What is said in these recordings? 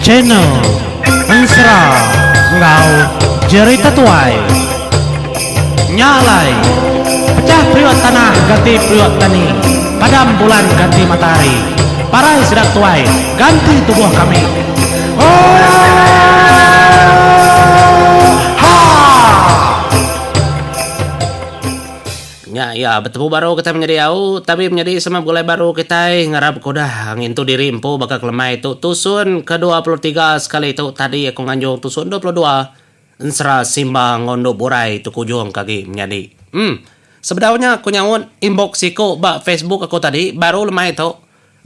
channel Ansra Ngau Jerita Tuai Nyalai Pecah priot tanah ganti priot tani, padam bulan ganti matahari, parai sedap tuai ganti tubuh kami. Oh ha. Ya bertemu baru kita menjadi au, tapi menjadi sama gulai baru kita ngarap kuda ngintu diri empu bakal lemah itu tusun ke-23 sekali itu tadi aku nganjung tusun 22 ensra simbang ngondo borai tu kujung kaki menjadi. Sebenarnya aku nyawon inbox siku bak Facebook aku tadi baru lemah itu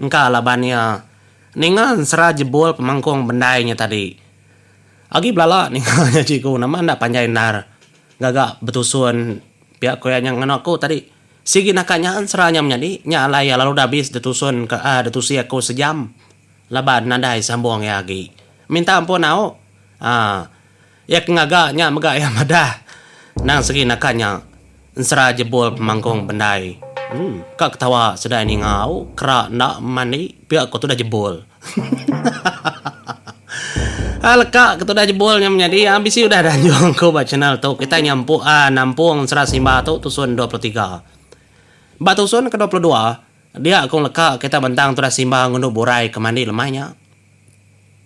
engkau labannya ningan sera jebol pemangkung bendainya tadi agi belala ningalnya ciku nama ndak panjai nar gagak betusun pihak koyanya ngano aku tadi sigi nakanya seranya menjadi nyalai lalu habis detusun ke detusi aku sejam laban nandai sambung ya agi minta ampun au ya ngagaknya megak ya madah nang segi nakanya ensera jebol pemangkung bendai. Kak ketawa sedai ni ngau kerak nak mandi pihak kau tu dah jebol. Kak kau tu dah jebolnya menjadi habis udah dah juang kau buat channel tu kita nampung ensera simba tu tusun 23. Ba tusun ke-22 dia aku lekak kita bentang tu dah simba ngunduh borai ke mandi lemahnya.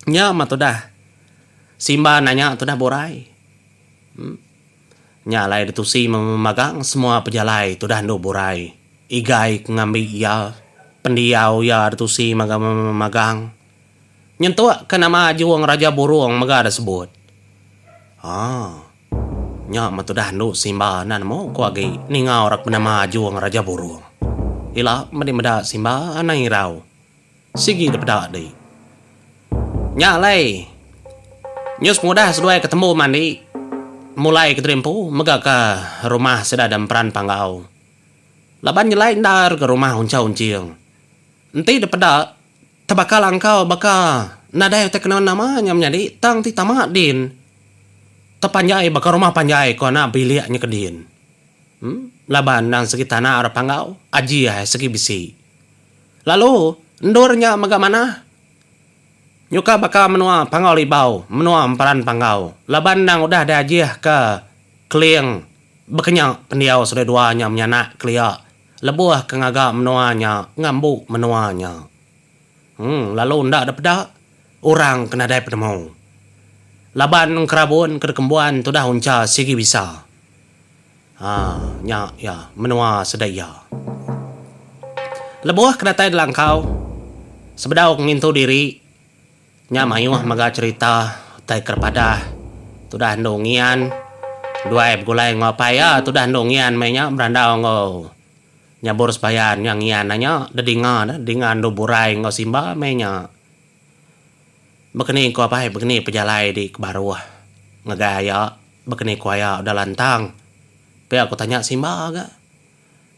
Nya mah tu dah simba nanya tu dah borai. Nyalai detusi memagang semua pejalai tu dah nduk borai. Igai ngambil ya pendiau ya detusi memagang. Nyentuh ke nama juang raja burung maga ada sebut. Nya mah tu dah nduk simba nan mo ko agi ninga orak bernama juang raja burung. Ila meda simba anai rau. Sigi depada deui. Nyalai. Nyus mudah seduai ketemu mandi. Mulai keterimpu mega ke rumah sedadam peran panggau. Laban nyelai ndar ke rumah uncau-unciang. Enti depada tabakal angkau baka nadai te kenal namanya menjadi tang ti tamak din. Tepanjai baka rumah panjai ko na biliaknya kedin. Laban nang segi tanah arah panggau aji segi bisi. Lalu ndornya mega mana? Nyuka baka menua pangau libau, menua peran pangau. Laban nang udah ada ajiah ke kliang bekenyak pendiau sudah duanya menyanak klia. Lebuah ke ngaga menuanya, ngambuk menuanya. Lalu ndak ada pedak, orang kena dai penemu. Laban kerabun kedekembuan tu dah unca sigi bisa. Ya menua sedaya. Lebuah kena tai delangkau. Sebedau ngintu diri. Nya mayuh maga cerita tai kerpada tu dah ndongian dua gulai ngopaya tu dah ndongian mainnya berandau ngo nyabur sepayan yang ian nanya dedinga dengan do burai ngo simba mainnya bekeni ko apa bekeni pejalai di kebaruah ngegaya bekeni kuaya udah lantang pe aku tanya simba agak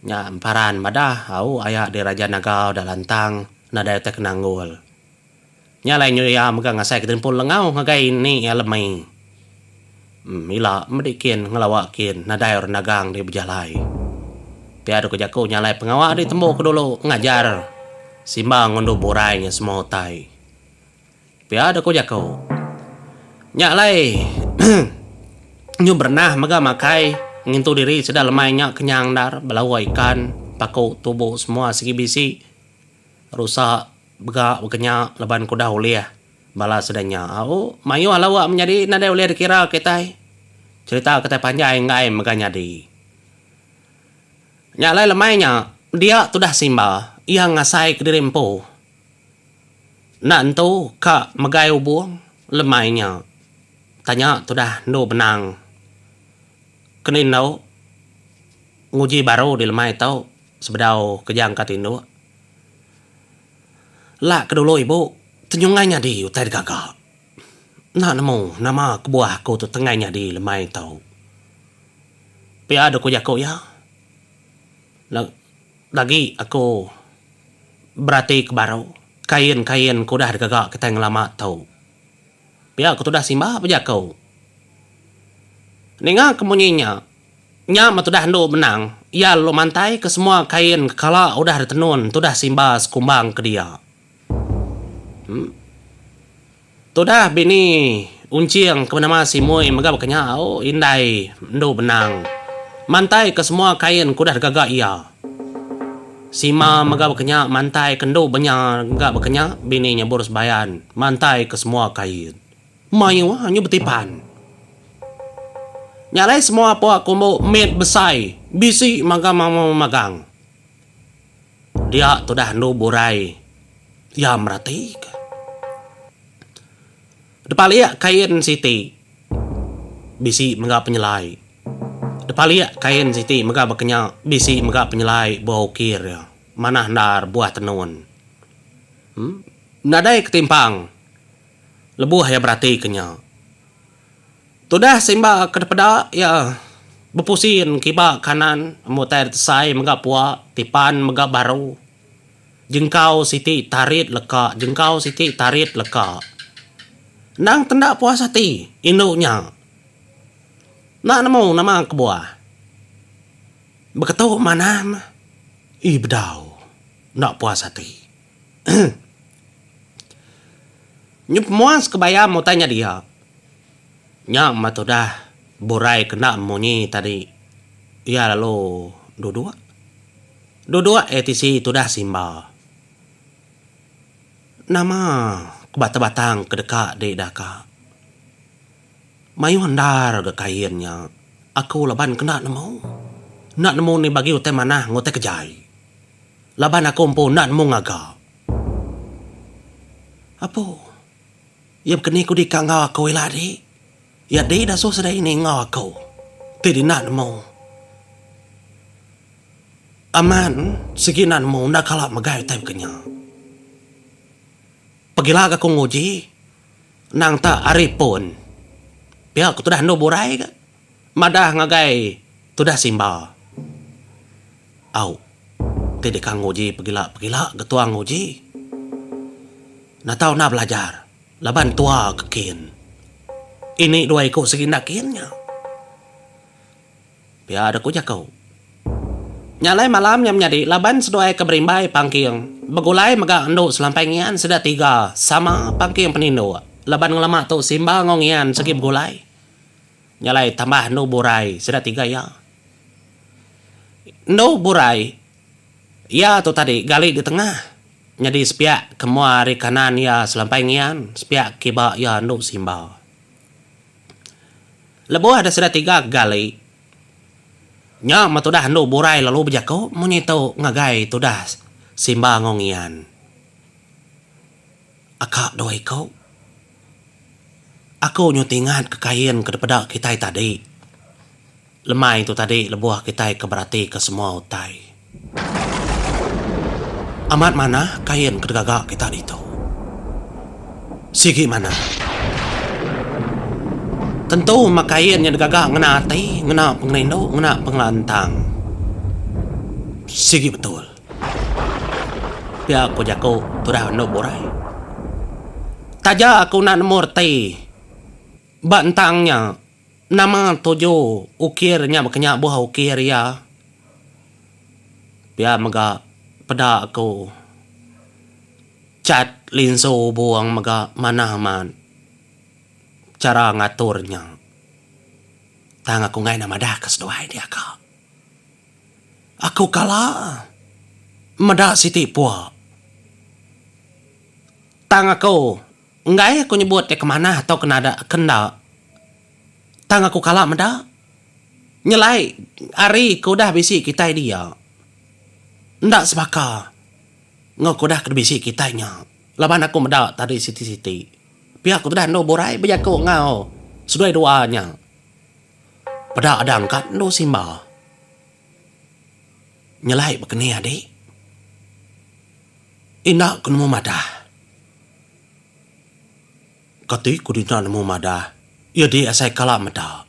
nya emparan madah au aya di raja naga udah lantang nada tek nanggul. Nyalai nyo ya maga ngasai ketempul lengau ngagai ni ya lemai. Ila medikin ngelawakin nadai orang nagang di berjalai. Piadu kejaku nyalai pengawal di tembok dulu ngajar. Simba ngunduh borainya semua tai. Piadu kejaku. Nyalai. Nyo pernah maga makai ngintu diri sudah lemainya kenyang dar belawa ikan paku tubuh semua segi bisi rusak bega bekenya leban kuda uliah bala sedanya mayu alawa menjadi nada uliah dikira kita cerita kita panjang ngai meganya di nyalai lemainya dia tudah simba yang ngasai ke dirimpo nantu ka megai ubung lemainya tanya tudah no benang kenin nau nguji baru di lemai tau sebedau kejang katindo lah kedulu ibu tenyungainya di utai gagak. Nah nemu nama kebuah aku tu tengahnya di lemai tau. Pia ada kujaku ya. Lagi aku berarti kebaru kain ku dah gagak kita ngelama tau. Pia aku tu dah simba pejaku. Ninga kemunyinya. Nya matu dah ndo menang. Ya lo mantai ke semua kain kala udah tenun tu dah simba sekumbang ke dia. Tu dah bini unciang ke nama si Moy maga bakanya oh indai ndo benang. Mantai ke semua kain kudah gagak ia. Sima maga bakanya mantai kendo banyak gak bakanya bininya boros bayan. Mantai ke semua kain. Mayu hanya betipan. Nyalai semua apa aku mau med besai. Bisi maga mau magang. Dia tu dah ndo borai. Ya meratik. Depalia kain siti. Bisi maga penyelai. Depalia kain siti maga bakanya bisi maga penyelai bau kir ya. Mana ndar buah tenun. Nadai ketimpang. Lebuh ya berarti kenya. Tudah simba kedepada ya bepusin kiba kanan mutai sai maga puak tipan maga baru. Jengkau siti tarit leka, jengkau siti tarit leka. Nang tenda puasa ti induknya. Nak nemu nama kebuah. Beketu mana? Bedau. Nak puasa ti. Nyup muas kebaya mau tanya dia. Nya matu dah borai kena monyi tadi. Ya lalu dua etisi tu dah simba. Nama kebatang-batang kedekak dek daka. Mayu handar ke kainnya. Aku laban kena nemu. Nak nemu ni bagi utai mana ngotai kejai. Laban aku pun nak nemu ngaga. Apa? Ya kini ku dikangau aku iladi. Ya di dah susah ini ngau aku. Tidak nak nemu. Aman segi nak nemu nak kalap magai utai kenya. Pagilah aku nguji. Nang tak aripun. Pihak aku tu dah no borai ke. Madah ngagai. Tu dah simba. Au. Tidak kang nguji pagilah ketua nguji. Nak tahu nak belajar. Laban tua kekin. Ini dua ikut segi nak kinnya. Biar ada kuja kau. Nyalai malam yang menjadi laban sedoai keberimbai pangking. Begulai maga endo selampangian sudah 3 sama pangking penindo. Laban ngelamak tu simba ngongian segi begulai. Nyalai tambah no borai sudah 3 ya. No borai. Ya tu tadi gali di tengah. Jadi sepiak kemuari kanan ya selampangian. Sepiak kiba ya no simba. Lebuh ada sudah 3 gali. Nya matu dah ndo borai lalu bejako menyito ngagai tu dah simba ngongian. Akak doi kau. Aku nyutingan kekain kepada kita tadi. Lemai itu tadi lebuh kita keberati ke semua utai. Amat mana kain kedegagak kita itu. Sigi mana? Tentu makain yang gagak ngena hati, ngena penglendo, ngena penglantang. Sigi betul. Pihak aku jago, tu dah no borai. Taja aku nak murti. Bantangnya, nama tuju ukirnya makanya buah ukir ya. Pihak maga pada aku. Cat linso buang maga manaman. Cara ngaturnya. Tang aku ngai nama dah kesedoai dia kak. Aku kalah. Madah siti pua. Tang aku. Ngai aku nyebut dia kemana atau kenda. Tang aku kalah madah. Nyelai. Ari ku dah bisi kita dia. Ndak sebaka. Ngau ku dah bisi kitanya. Laban aku madah tadi siti-siti. Pihak aku dah no borai berjaku ngau. Sudah doanya. Pada ada angkat no simba. Nyelai begini adik. Ina ku nemu madah. Kati ku dina nemu madah. Ya di asai kalah madah.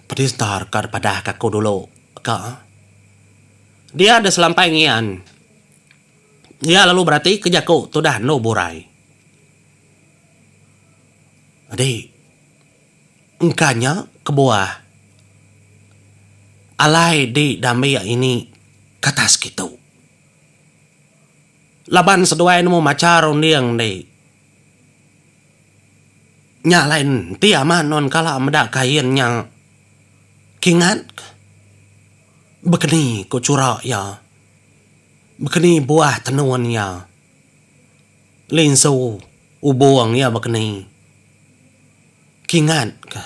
Pedis tar pada kakku dulu. Kak. Dia ada selampangian. Ya lalu berarti kejaku tu dah no borai. Adik. Engkanya kebuah. Alai di damai ini katas gitu. Laban seduai nemu macar undiang deh. Nyalain tiaman non kala medak kainnya. Kingat. Bekeni ko curak ya. Bekeni buah tenuan ya. Linsu ubuang ya bekeni. Kingat ka.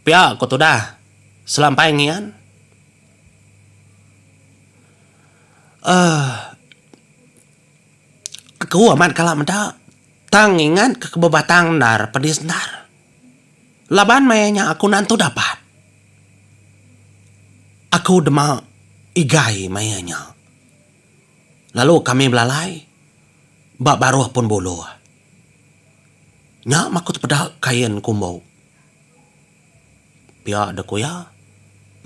Pia ko tu dah. Selampai ngian. Aku amat kala medak. Tang ingat ke kebebatang dar pedis dar. Laban mayanya aku nantu dapat. Aku demak igai mayanya. Lalu kami belalai. Bak baruh pun bolo. Nyak makut pedak kain kumbau. Pia ada kuya.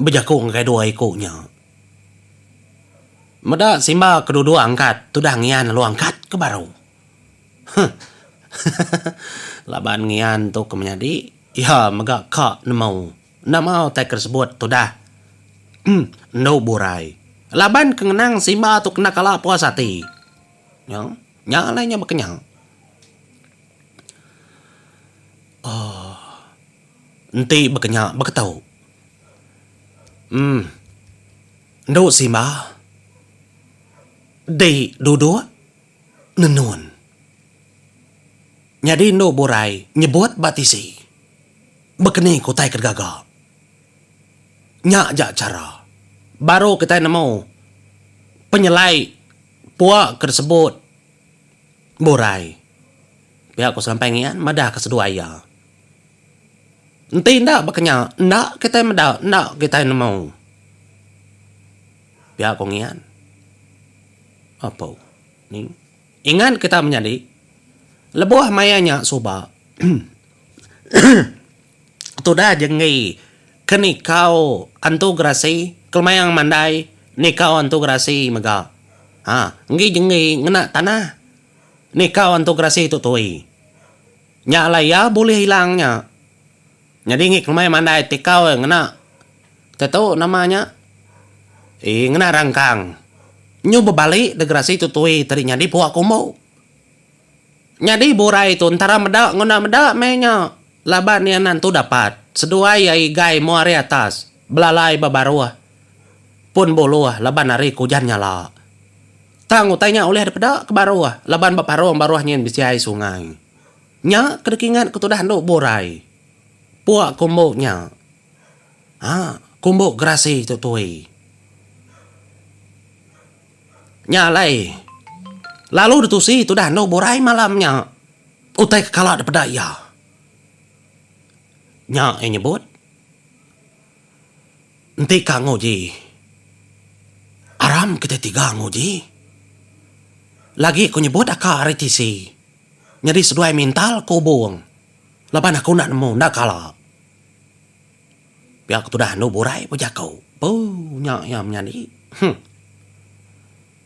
Bejaku ngai dua ikunya. Medak simba kedua angkat. Tudah ngian lalu angkat ke baru. Laban ngian tu kemenyadi. Ya megak kak nemau. Namau tak tersebut tu dah. No burai. Laban kengenang simba tu kena kala puas hati. Ya, lainnya berkenyang. Enti berkenyang, berketau. No simba. Di duduk nenun. Nyadi no burai nyebut batisi. Bekeni kutai kergaga. Nyak jak cara. Baru kita nemu penyelai puak tersebut burai. Pihak aku sampai ngian madah kesedua ayah. Enti ndak bekenya, ndak kita madah, ndak kita nemu. Pihak aku ngian. Apa? Ni. Ingat kita menjadi lebuh mayanya suba. Tu dah jengi keni kau antugrasi kelmayang mandai ni kau antugrasi mega. Jengi ngena tanah. Ni kau antugrasi tutui. Nya laya boleh hilangnya. Jadi ngi kelmayang mandai ti kau ngena. Tetu namanya. Ngena rangkang. Nyu berbalik degrasi tutui tadi nyadi puak kumau. Nyadi burai tu antara medak ngena medak menya. Laban yang nantu dapat. Sedua yai gai muari atas. Belalai babaruah. Pun boluah. Laban hari kujan nyala. Tang utainya oleh ada pedak ke baruah. Laban baparuah nyen bisiai sungai. Nya kedekingan ketudah handuk borai. Puak kumbuknya. Kumbuk gerasi tutui. Nya lai. Lalu ditusi tudah handuk borai malamnya. Utai kekala ada pedak ya. Nya nyebut. Enti kang ngoji. Aram kita tiga ngoji. Lagi aku nyebut aka aritisi. Nyadi seduai mintal ku buang. Laban aku nak nemu nak kalah. Biar aku tu dah nu burai pun jakau. Nya menyadi.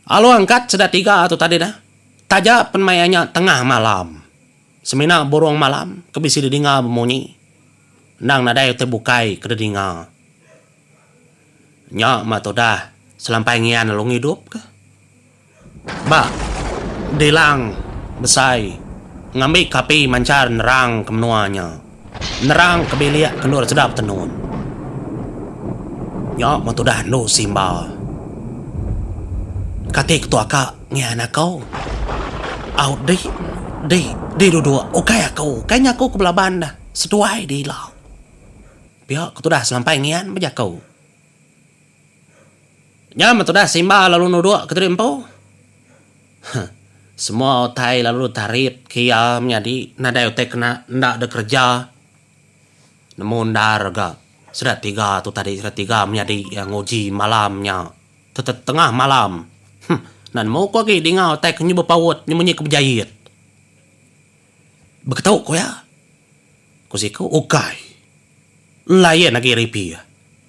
Alu angkat sudah tiga atau tadi dah. Tajak penmayanya tengah malam. Semina borong malam kebisi didinga bemunyi. Nang nadai terbukai kededinga. Nya matu dah selampai ngian lu hidup ke? Ba, dilang besai ngambil kapi mancar nerang kemenuanya. Nerang kebiliak kenur sedap tenun. Nya matu dah nu simba. Katik tu akak ngian kau. Au di dua. Okay aku. Kayaknya aku kebelaban dah. Seduai di lau. Biar aku tu dah selampai ngian bejak kau. Ya, matu dah simba lalu nuduk keterimpo. Semua otai lalu tarit kia menjadi nadai otai kena ndak ada kerja. Namun darga. Sudah tiga tu tadi sudah tiga menjadi yang uji malamnya. Tengah malam. Nan mau kau ke dengar otai kena berpawut nyemunyi kebejayit. Berketau kau ya. Kau siku ukai. Layan lagi ripi.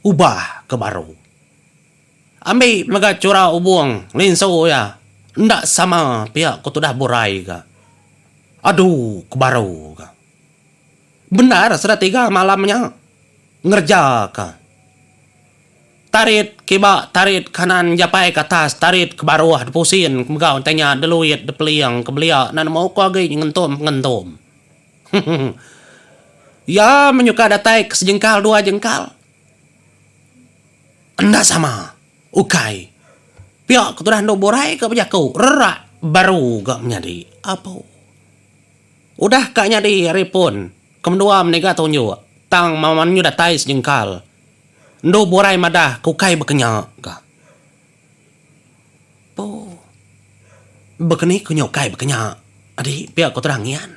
Ubah ke baru. Ambil maga curah ubuang. Linso ya. Ndak sama pihak kau tu dah burai ka. Aduh, ke baru ka. Benar, sudah tiga malamnya. Ngerja ka. Tarit kiba, tarit kanan japai ke atas, tarit ke bawah, dipusin, kemegau, tanya, deluit, depeliang, kebelia, nan mau kau lagi ngentum. Ya, menyuka datai ke sejengkal, 2 jengkal. Anda sama, ukai. Pihak ketudah ndo borai ke bejaku, rerak, baru gak menjadi apa. Udah kak nyadi hari pun, kemdua menega tunjuk, tang mamanyu datai sejengkal. Ndo borai madah kukai bekenyak ka. Po. Bekeni kunyokai bekenyak. Adi pihak kau terangian.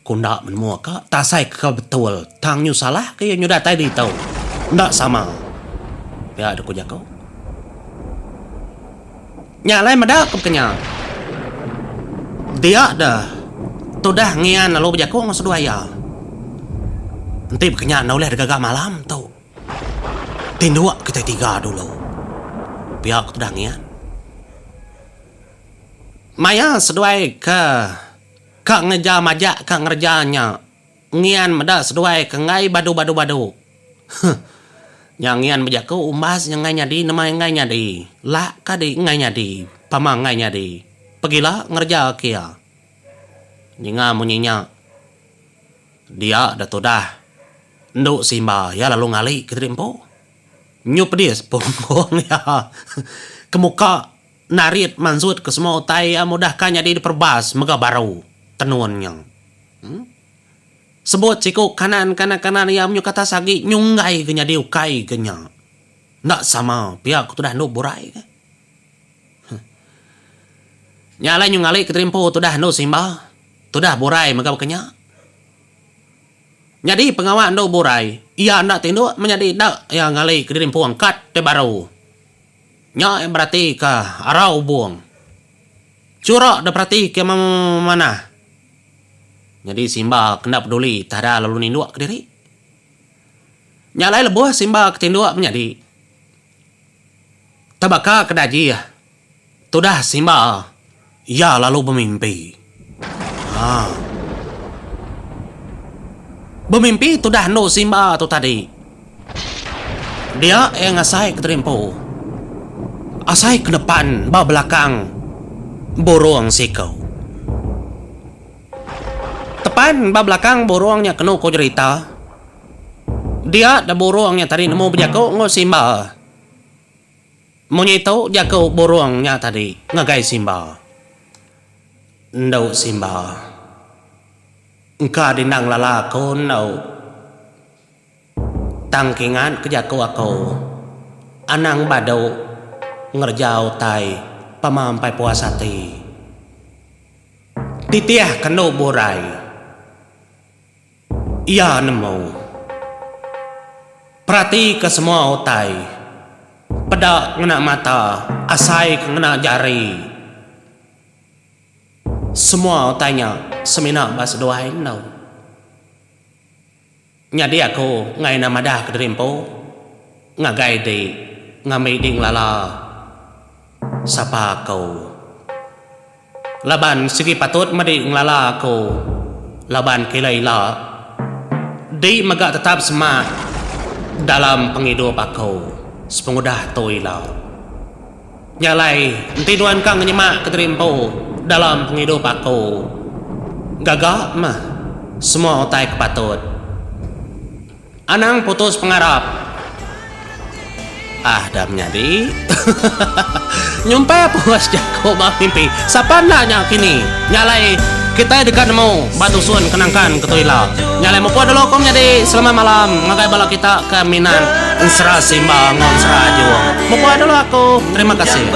Kunda menmua ka tasai ke betul. Tang nyu salah ke nyu datai di tau. Ndak sama. Pihak ada kujako. Nyalai madah ke bekenyak. Dia dah. Tudah ngian lalu bejako ngus duaya. Nanti bekenyak nauleh gagak malam tau. Tindua kita 3 dulu. Pihak kedangian. Maya seduai ke ngeja majak ke ngerjanya. Ngian meda seduai ke ngai badu. Yang ngian majak ke umbas yang ngai nyadi nama yang ngai nyadi. La kadi ngai nyadi. Pamang ngai nyadi. Pergilah ngerja kia. Nyinga munyinya. Dia dah tudah. Nduk simba ya lalu ngali ke terimpo. Nyu pedis punggung ya. Kemuka narit mansut ke semua utai mudahkannya di perbas mega baru tenuannya. Sebut ciku kanan ya menyu kata sagi nyunggai genya di ukai genya. Ndak sama pihak tu dah nduk borai ke. Nyala nyungali keterimpo tu dah nduk simba. Tu dah borai mega kenya. Jadi pengawal ndo borai, ia ndak tinduk menjadi ndak yang ngali ke diri angkat te baru. Nya berarti ke arau buang. Curok dah berarti ke mana? Jadi Simba kena peduli tada lalu ninduk ke diri. Nyalai lebuh Simba ketinduk menjadi. Tabaka kedaji. Tudah Simba. Ya lalu bermimpi. Bermimpi tu dah no Simba tu tadi. Dia yang asai ke terimpo. Asai ke depan, bawa belakang. Borong sikau. Tepan bawa belakang borongnya kena kau cerita. Dia dah borongnya tadi nemu berjago ngau Simba. Monyito jago borongnya tadi ngagai Simba. Ndau Simba. Engkau dinang lala kau nau tangkingan kejaku aku anang badau ngerjau tai pamampai puasati titiah keno borai ia nemu perhati ke semua otai pedak ngena mata asai ngena jari semua otainya semina bas doain nau. Nyadi aku ngai nama dah ke derimpo ngagai di ngamai ding lala sapa kau laban sigi patut madi nglala aku laban kilaila di magak tetap semak dalam penghidup aku sepengudah toila nyalai tiduan kang nyemak ke derimpo dalam penghidup aku gagak mah semua otai kepatut anang putus pengarap dah menjadi nyumpai puas jago mah mimpi siapa nanya kini nyalai kita dekat mau batu sun kenangkan ke toilet nyalai mau dulu kau menjadi selamat malam ngagai bala kita ke Minan Ensra Simba ngon sra juang mau dulu aku terima kasih.